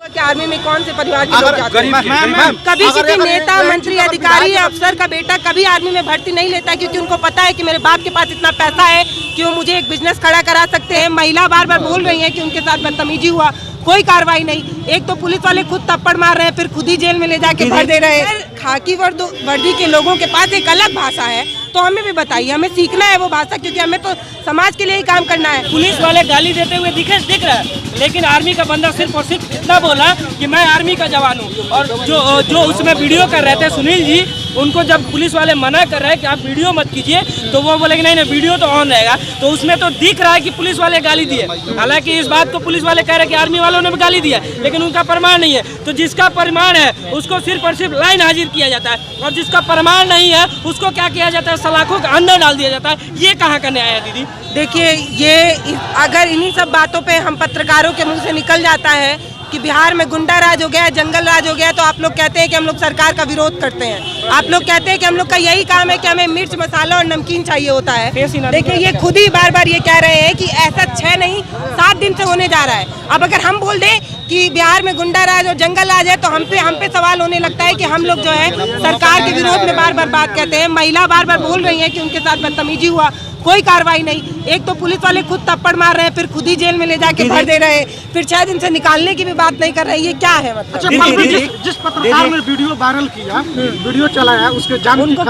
कि आर्मी में कौन से परिवार के लोग जाते हैं? कभी किसी नेता, मंत्री, अधिकारी या अफसर का बेटा कभी आर्मी में भर्ती नहीं लेता, क्योंकि उनको पता है कि मेरे बाप के पास इतना पैसा है कि वो मुझे एक बिजनेस खड़ा करा सकते हैं। महिला बार बार बोल रही है कि उनके साथ बदतमीजी हुआ, कोई कार्रवाई नहीं। एक तो पुलिस वाले खुद थप्पड़ मार रहे हैं, फिर खुद ही जेल में ले जाके भर दे रहे हैं। खाकी वर्दी के लोगों के पास एक अलग भाषा है, तो हमें भी बताइए, हमें सीखना है वो भाषा, क्योंकि हमें तो समाज के लिए ही काम करना है। पुलिस वाले गाली देते हुए दिख रहा है, लेकिन आर्मी का बंदा सिर्फ और सिर्फ इतना बोला कि मैं आर्मी का जवान हूँ। और जो उसमें वीडियो कर रहे थे सुनील जी, उनको जब पुलिस वाले मना कर रहे हैं कि आप वीडियो मत कीजिए, तो वो बोले कि नहीं वीडियो तो ऑन रहेगा। तो उसमें तो दिख रहा है कि पुलिस वाले गाली दिए। हालांकि इस बात को पुलिस वाले कह रहे हैं कि आर्मी वालों ने भी गाली दिया, लेकिन उनका प्रमाण नहीं है। तो जिसका प्रमाण है उसको सिर्फ और सिर्फ लाइन हाजिर किया जाता है, और जिसका प्रमाण नहीं है उसको क्या किया जाता है, सलाखों के अंदर डाल दिया जाता है। ये कहाँ का न्याय है दीदी? देखिए, ये अगर इन्हीं सब बातों पे हम पत्रकारों के मुंह से निकल जाता है कि बिहार में गुंडा राज हो गया, जंगल राज हो गया, तो आप लोग कहते हैं कि हम लोग सरकार का विरोध करते हैं। आप लोग कहते हैं कि हम लोग का यही काम है कि हमें मिर्च, मसाला और नमकीन चाहिए होता है। देखिए, ये खुद ही बार बार ये कह रहे हैं कि ऐसा 6 नहीं 7 दिन से होने जा रहा है। अब अगर हम बोल दें कि बिहार में गुंडा राज और जंगल राज है, तो हम पे सवाल होने लगता है कि हम लोग जो है सरकार के विरोध में बार बार बात कहते हैं। महिला बार बार बोल रही है कि उनके साथ बदतमीजी हुआ, कोई कार्रवाई नहीं। एक तो पुलिस वाले खुद थप्पड़ मार रहे हैं, फिर खुद ही जेल में ले जाके भर दे रहे हैं, फिर 6 दिन से निकालने की भी बात नहीं कर रहे हैं। ये क्या है मतलब? जिस पत्रकार ने वीडियो वायरल किया, वीडियो चलाया, उसके जान उनको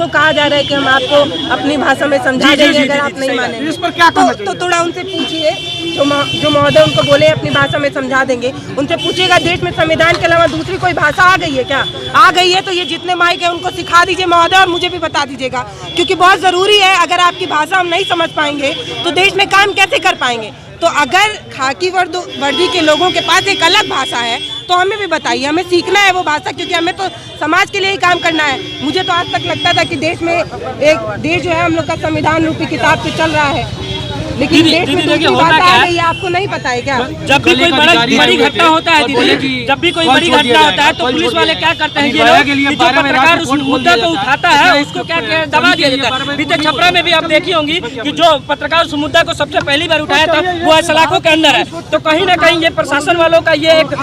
कहा जा रहा है कि हम आपको अपनी भाषा में समझा देंगे अगर आप नहीं माने। इस पर क्या तो थोड़ा उनसे पूछिए, जो महोदय उनको बोले अपनी भाषा में समझा देंगे, उनसे पूछिएगा देश में संविधान के अलावा दूसरी कोई भाषा आ गई है क्या? आ गई है तो ये जितने माइक है उनको सिखा दीजिए महोदय, और मुझे भी बता दीजिएगा, क्योंकि बहुत जरूरी है। अगर आपकी भाषा हम नहीं समझ पाएंगे तो देश में काम कैसे कर पाएंगे? तो अगर खाकी वर्दी के लोगों के पास एक अलग भाषा है, तो हमें भी बताइए, हमें सीखना है वो भाषा, क्योंकि हमें तो समाज के लिए ही काम करना है। मुझे तो आज तक लगता था कि देश में एक देश जो है हम लोग का संविधान रूपी किताब पे चल रहा है, लेकिन देश में दूसरी भाषा आ गई है। आपको नहीं पता है क्या? जब भी कोई बड़ी घटना होता है दीदी, जब भी कोई बड़ी घटना होता है तो पुलिस वाले क्या करते हैं, ये लोग जो पत्रकार उस मुद्दा को उठाता है उसको क्या दबा दिया जाता है। बीते छपरा में भी आप देखी होंगी कि जो पत्रकार उस मुद्दा को सबसे पहली बार उठाया था वो सलाखों के अंदर है। तो कहीं ना कहीं ये प्रशासन वालों का ये एक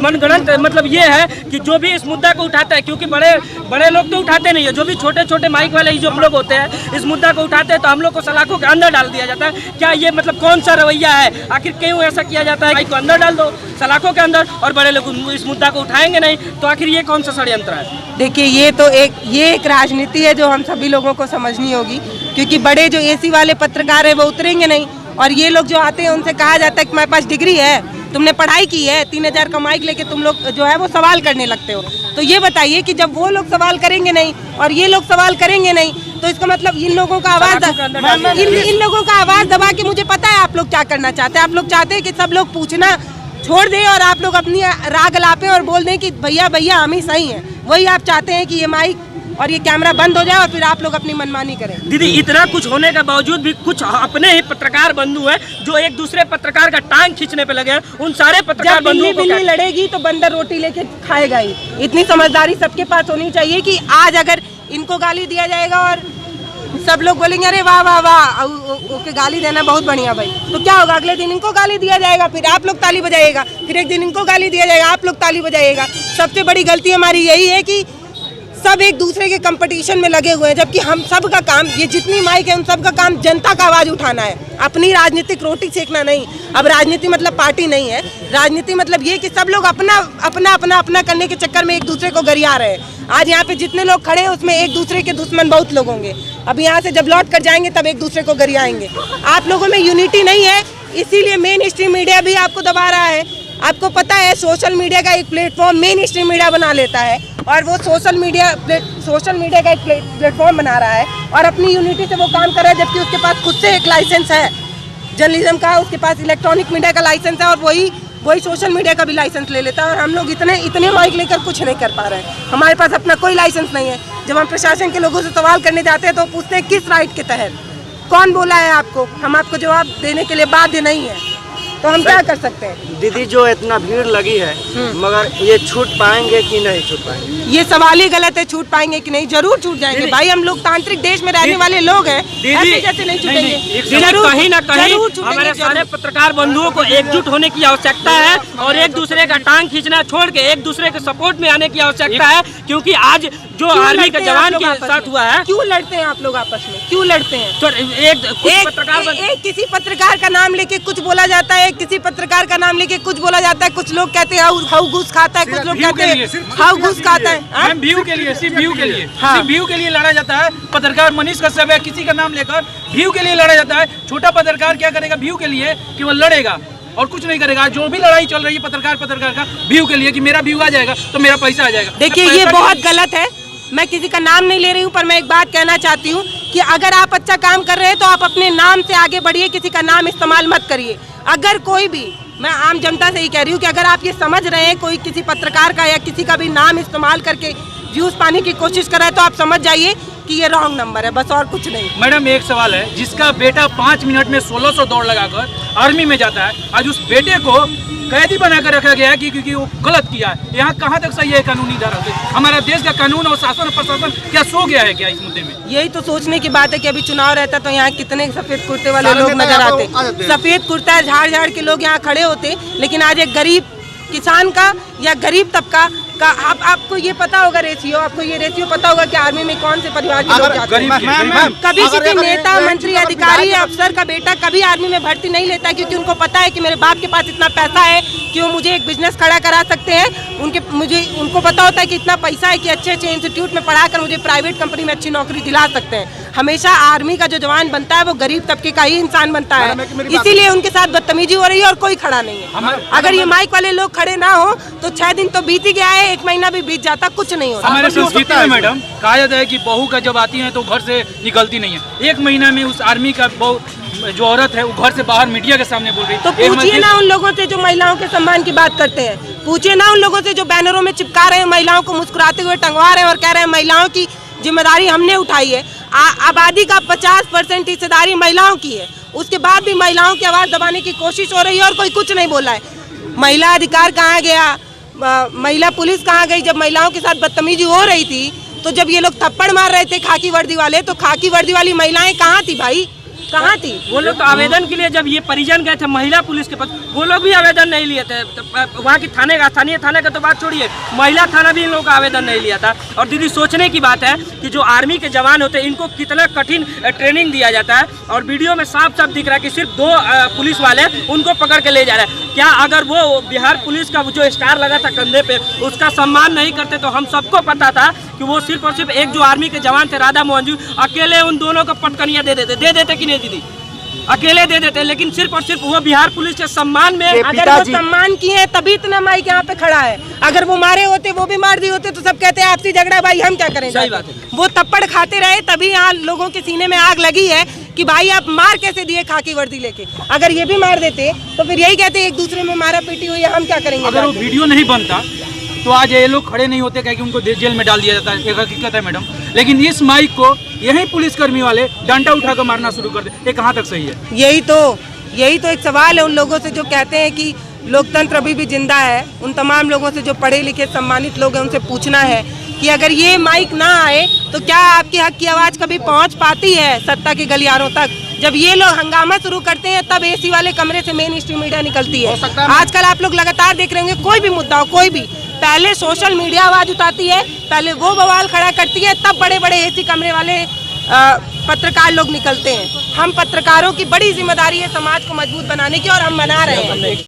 मनगढ़ंत मतलब ये है कि जो भी इस मुद्दा को उठाता है, क्योंकि बड़े लोग तो उठाते नहीं है, जो भी छोटे छोटे माइक वाले जो लोग होते हैं इस मुद्दा को उठाते हैं, तो हम लोग को सलाखों के अंदर डाल दिया जाता है। क्या ये मतलब कौन सा रवैया है? आखिर क्यों ऐसा किया जाता है? माइक को अंदर डाल दो, सलाखों के अंदर, और बड़े लोग इस मुद्दा को उठाएंगे नहीं, तो आखिर ये कौन सा षड्यंत्र है? देखिए, ये एक राजनीति है जो हम सभी लोगों को समझनी होगी, क्योंकि बड़े जो एसी वाले पत्रकार है वो उतरेंगे नहीं, और ये लोग जो आते हैं उनसे कहा जाता है कि मेरे पास डिग्री है, तुमने पढ़ाई की है, 3000 का माइक लेके तुम लोग जो है वो सवाल करने लगते हो। तो ये बताइए कि जब वो लोग सवाल करेंगे नहीं और ये लोग सवाल करेंगे नहीं, तो इसका मतलब इन लोगों का इन लोगों का आवाज दबा के, मुझे पता है आप लोग क्या करना चाहते हैं। आप लोग चाहते हैं कि सब लोग पूछना छोड़ दें और आप लोग अपनी राग लापे और बोल दें कि भैया भैया हम ही सही हैं। वही आप चाहते हैं कि ये माइक और ये कैमरा बंद हो जाए और फिर आप लोग अपनी मनमानी करें। दीदी, इतना कुछ होने के बावजूद भी कुछ अपने ही पत्रकार बंधु हैं जो एक दूसरे पत्रकार का टांग खींचने पे लगे हैं। उन सारे पत्रकार बंधुओं को बिल्ली लड़ेगी तो बंदर रोटी लेके खाएगा ही। इतनी समझदारी सबके पास होनी चाहिए कि आज अगर इनको गाली दिया जाएगा और सब लोग बोलेंगे अरे वाह वाह वाह, ओके गाली देना बहुत बढ़िया भाई, तो क्या होगा? अगले दिन इनको गाली दिया जाएगा, फिर आप लोग ताली बजाइएगा, फिर एक दिन इनको गाली दिया जाएगा, आप लोग ताली बजाइएगा। सबसे बड़ी गलती हमारी यही है कि सब एक दूसरे के कंपटीशन में लगे हुए हैं, जबकि हम सब का काम, ये जितनी माइक है उन सब का काम जनता का आवाज उठाना है, अपनी राजनीतिक रोटी सेकना नहीं। अब राजनीति मतलब पार्टी नहीं है, राजनीति मतलब ये कि सब लोग अपना करने के चक्कर में एक दूसरे को गरिया रहे हैं। आज यहाँ पे जितने लोग खड़े हैं उसमें एक दूसरे के दुश्मन बहुत लोग होंगे। अब यहाँ से जब लौट कर जाएंगे तब एक दूसरे को गरियाएंगे। आप लोगों में यूनिटी नहीं है, इसीलिए मेन स्ट्रीम मीडिया भी आपको दबा रहा है। आपको पता है सोशल मीडिया का एक प्लेटफॉर्म मेन स्ट्रीम मीडिया बना लेता है, और वो सोशल मीडिया का एक प्लेटफॉर्म बना रहा है और अपनी यूनिटी से वो काम कर रहा है, जबकि उसके पास खुद से एक लाइसेंस है जर्नलिज्म का, उसके पास इलेक्ट्रॉनिक मीडिया का लाइसेंस है, और वही सोशल मीडिया का भी लाइसेंस ले लेता है। और हम लोग इतने माइक लेकर कुछ नहीं कर पा रहे हैं। हमारे पास अपना कोई लाइसेंस नहीं है। जब हम प्रशासन के लोगों से सवाल करने जाते हैं तो पूछते हैं किस राइट के तहत, कौन बोला है आपको? हम आपको जवाब देने के लिए बाध्य नहीं है। तो हम क्या कर सकते हैं? दीदी जो इतना भीड़ लगी है, मगर ये छूट पाएंगे कि नहीं छूट पाएंगे? ये सवाल ही गलत है, छूट पाएंगे कि नहीं? जरूर छूट जाएंगे भाई, हम लोकतांत्रिक देश में रहने वाले लोग हैं, ऐसे कैसे नहीं छूटेंगे? कहीं ना कहीं हमारे सारे पत्रकार बंधुओं को एकजुट होने की आवश्यकता है और एक दूसरे का टांग खींचना छोड़ के एक दूसरे के सपोर्ट में आने की आवश्यकता है, क्योंकि आज जो आर्मी के जवान के साथ हुआ है। क्यों लड़ते हैं आप लोग आपस में? क्यों लड़ते हैं? तो एक किसी पत्रकार का नाम लेके कुछ बोला जाता है, किसी पत्रकार का नाम लेके कुछ बोला जाता है, कुछ लोग कहते हैं हाउ घूस खाता है, कुछ लोग कहते हैं हाउ घूस खाता है। व्यू के लिए, सिर्फ व्यू के लिए, सिर्फ व्यू के लिए लड़ा जाता है। पत्रकार मनीष कश्यप है, किसी का नाम लेकर व्यू के लिए लड़ा जाता है। छोटा पत्रकार क्या करेगा व्यू के लिए? कि वो लड़ेगा और कुछ नहीं करेगा। जो भी लड़ाई चल रही है पत्रकार का व्यू के लिए, कि मेरा व्यू आ जाएगा तो मेरा पैसा आ जाएगा। देखिए ये बहुत गलत है, मैं किसी का नाम नहीं ले रही हूँ, पर मैं एक बात कहना चाहती हूँ कि अगर आप अच्छा काम कर रहे हैं तो आप अपने नाम से आगे बढ़िए, किसी का नाम इस्तेमाल मत करिए। अगर कोई भी, मैं आम जनता से ही कह रही हूँ कि अगर आप ये समझ रहे हैं कोई किसी पत्रकार का या किसी का भी नाम इस्तेमाल करके व्यूज पाने की कोशिश कर रहा है, तो आप समझ जाइए कि ये रॉन्ग नंबर है, बस और कुछ नहीं। मैडम एक सवाल है, जिसका बेटा 5 मिनट में 1600 दौड़ लगाकर आर्मी में जाता है, आज उस बेटे को कैदी बनाकर रखा गया है क्योंकि वो गलत किया है। यहाँ कहाँ तक सही है कानूनी धारा से? हमारा देश का कानून और शासन और प्रशासन क्या सो गया है क्या इस मुद्दे में? यही तो सोचने की बात है कि अभी चुनाव रहता तो यहाँ कितने सफेद कुर्ते वाले लोग नजर आते, सफेद कुर्ता झाड़ के लोग यहाँ खड़े होते, लेकिन आज एक गरीब किसान का या गरीब तबका का आपको ये पता होगा रेशियो, आपको ये रेशियो पता होगा कि आर्मी में कौन से परिवार के लोग जाते हैं। कभी किसी नेता, मंत्री, अधिकारी या अफसर का बेटा कभी आर्मी में भर्ती नहीं लेता, क्योंकि उनको पता है कि मेरे बाप के पास इतना पैसा है कि वो मुझे एक बिजनेस खड़ा करा सकते हैं। उनको पता होता है कि इतना पैसा है कि अच्छे अच्छे इंस्टीट्यूट में पढ़ाकर मुझे प्राइवेट कंपनी में अच्छी नौकरी दिला सकते हैं। हमेशा आर्मी का जो जवान बनता है वो गरीब तबके का ही इंसान बनता है, इसीलिए उनके साथ बदतमीजी हो रही है और कोई खड़ा नहीं है। अगर ये माइक वाले लोग खड़े ना हो तो 6 दिन तो बीत ही गया है, 1 महीना भी बीत जाता, कुछ नहीं होता। हमारे संस्कृति में मैडम कहा जाता है कि बहू का जब आती है तो घर से निकलती नहीं है। 1 महीना में उस आर्मी का जो औरत है वो घर से बाहर मीडिया के सामने बोल रही है। तो पूछिए ना उन लोगों से जो महिलाओं के सम्मान की बात करते हैं, पूछिए ना उन लोगों से जो बैनरों में चिपका रहे हैं, महिलाओं को मुस्कुराते हुए टंगवा रहे हैं और कह रहे हैं महिलाओं की जिम्मेदारी हमने उठाई है। आबादी का 50% हिस्सेदारी महिलाओं की है, उसके बाद भी महिलाओं की आवाज दबाने की कोशिश हो रही है और कोई कुछ नहीं बोला है। महिला अधिकार कहाँ गया, महिला पुलिस कहाँ गई? जब महिलाओं के साथ बदतमीजी हो रही थी, तो जब ये लोग थप्पड़ मार रहे थे खाकी वर्दी वाले, तो खाकी वर्दी वाली महिलाएं कहाँ थी भाई? कहाँ थी वो लोग? तो आवेदन के लिए जब ये परिजन गए थे महिला पुलिस के पास, वो लोग भी आवेदन नहीं लिए थे। तो वहाँ की स्थानीय थाने का तो बात छोड़िए, महिला थाना भी इन लोगों का आवेदन नहीं लिया था। और दीदी सोचने की बात है कि जो आर्मी के जवान होते हैं इनको कितना कठिन ट्रेनिंग दिया जाता है, और वीडियो में साफ साफ दिख रहा है कि सिर्फ 2 पुलिस वाले उनको पकड़ के ले जा रहे हैं। क्या अगर वो बिहार पुलिस का जो स्टार लगा था कंधे पे उसका सम्मान नहीं करते तो हम सबको पता था कि वो सिर्फ और सिर्फ एक जो आर्मी के जवान थे राधा मोहन जी, अकेले उन दोनों को पटकनियां दे देते कि नहीं दीदी? अकेले दे देते, लेकिन सिर्फ और सिर्फ वो बिहार पुलिस के सम्मान में, अगर वो सम्मान किए हैं तभी इतना माइक यहाँ पे खड़ा है। अगर वो मारे होते, वो भी मार दिए होते तो सब कहते हैं आपसी झगड़ा, भाई हम क्या करें? सही बात है। वो थप्पड़ खाते रहे तभी यहाँ लोगों के सीने में आग लगी है कि भाई आप मार कैसे दिए खाकी वर्दी लेके। अगर ये भी मार देते तो फिर यही कहते एक दूसरे में मारा पीटी हुई है, हम क्या करेंगे? अगर वो वीडियो नहीं बनता तो आज ये लोग खड़े नहीं होते, क्या कि उनको जेल में डाल दिया जाता है, एक हकीकत है मैडम। लेकिन इस माइक को यही पुलिसकर्मी वाले डंडा उठाकर मारना शुरू कर दे, ये कहाँ तक सही है? यही तो एक सवाल है उन लोगों से जो कहते हैं कि लोकतंत्र अभी भी जिंदा है। उन तमाम लोगों से जो पढ़े लिखे सम्मानित लोग हैं उनसे पूछना है कि अगर ये माइक ना आए तो क्या आपके हक की आवाज़ कभी पहुंच पाती है सत्ता के गलियारों तक? जब ये लोग हंगामा शुरू करते हैं तब एसी वाले कमरे से मेन स्ट्रीम मीडिया निकलती है। आजकल आप लोग लगातार देख रहे होंगे, कोई भी मुद्दा हो, कोई भी, पहले सोशल मीडिया आवाज उठाती है, पहले वो बवाल खड़ा करती है, तब बड़े बड़े एसी कमरे वाले पत्रकार लोग निकलते हैं। हम पत्रकारों की बड़ी जिम्मेदारी है समाज को मजबूत बनाने की, और हम बना रहे हैं।